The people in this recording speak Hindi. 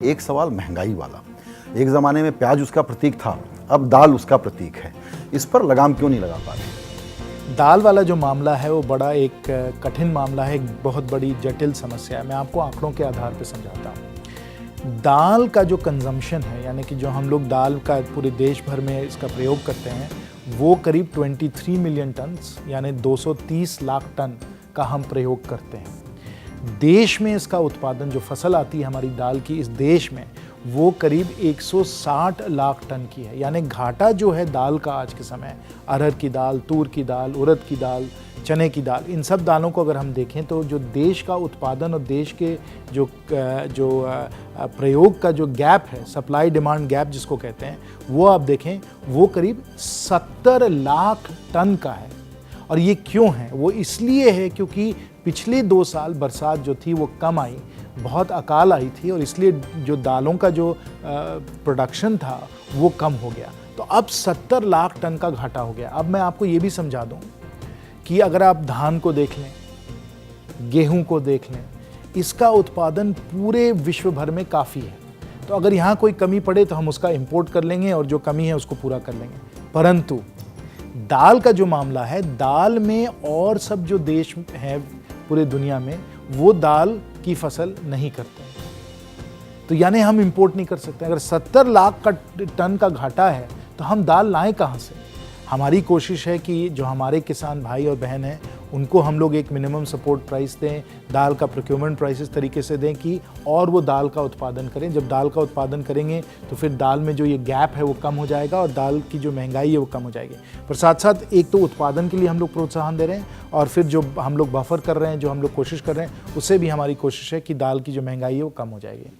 एक सवाल महंगाई वाला। एक ज़माने में प्याज उसका प्रतीक था, अब दाल उसका प्रतीक है। इस पर लगाम क्यों नहीं लगा पा रहे? दाल वाला जो मामला है वो बड़ा एक कठिन मामला है, एक बहुत बड़ी जटिल समस्या है। मैं आपको आंकड़ों के आधार पर समझाता हूँ। दाल का जो कंजम्पशन है, यानी कि जो हम लोग दाल का पूरे देश भर में इसका प्रयोग करते हैं, वो करीब 23 मिलियन टन यानी 230 लाख टन का हम प्रयोग करते हैं। देश में इसका उत्पादन, जो फसल आती है हमारी दाल की इस देश में, वो करीब 160 लाख टन की है। यानी घाटा जो है दाल का आज के समय, अरहर की दाल, तूर की दाल, उड़द की दाल, चने की दाल, इन सब दालों को अगर हम देखें तो जो देश का उत्पादन और देश के जो प्रयोग का जो गैप है, सप्लाई डिमांड गैप जिसको कहते हैं, वो आप देखें वो करीब 70 लाख टन का है। और ये क्यों है? वो इसलिए है क्योंकि पिछले 2 साल बरसात जो थी वो कम आई, बहुत अकाल आई थी, और इसलिए जो दालों का जो प्रोडक्शन था वो कम हो गया। तो अब 70 लाख टन का घाटा हो गया। अब मैं आपको ये भी समझा दूं कि अगर आप धान को देख लें, गेहूं को देख लें, इसका उत्पादन पूरे विश्व भर में काफ़ी है। तो अगर यहाँ कोई कमी पड़े तो हम उसका इंपोर्ट कर लेंगे और जो कमी है उसको पूरा कर लेंगे। परंतु दाल का जो मामला है, दाल में और सब जो देश हैं पूरे दुनिया में, वो दाल की फसल नहीं करते, तो यानी हम इंपोर्ट नहीं कर सकते। अगर 70 लाख का टन का घाटा है तो हम दाल लाएं कहाँ से? हमारी कोशिश है कि जो हमारे किसान भाई और बहन हैं उनको हम लोग एक मिनिमम सपोर्ट प्राइस दें, दाल का प्रोक्योरमेंट प्राइस इस तरीके से दें कि और वो दाल का उत्पादन करें। जब दाल का उत्पादन करेंगे तो फिर दाल में जो ये गैप है वो कम हो जाएगा और दाल की जो महंगाई है वो कम हो जाएगी। पर साथ साथ एक तो उत्पादन के लिए हम लोग प्रोत्साहन दे रहे हैं, और फिर जो हम लोग बफर कर रहे हैं, जो हम लोग कोशिश कर रहे हैं, उससे भी हमारी कोशिश है कि दाल की जो महंगाई है वो कम हो जाएगी।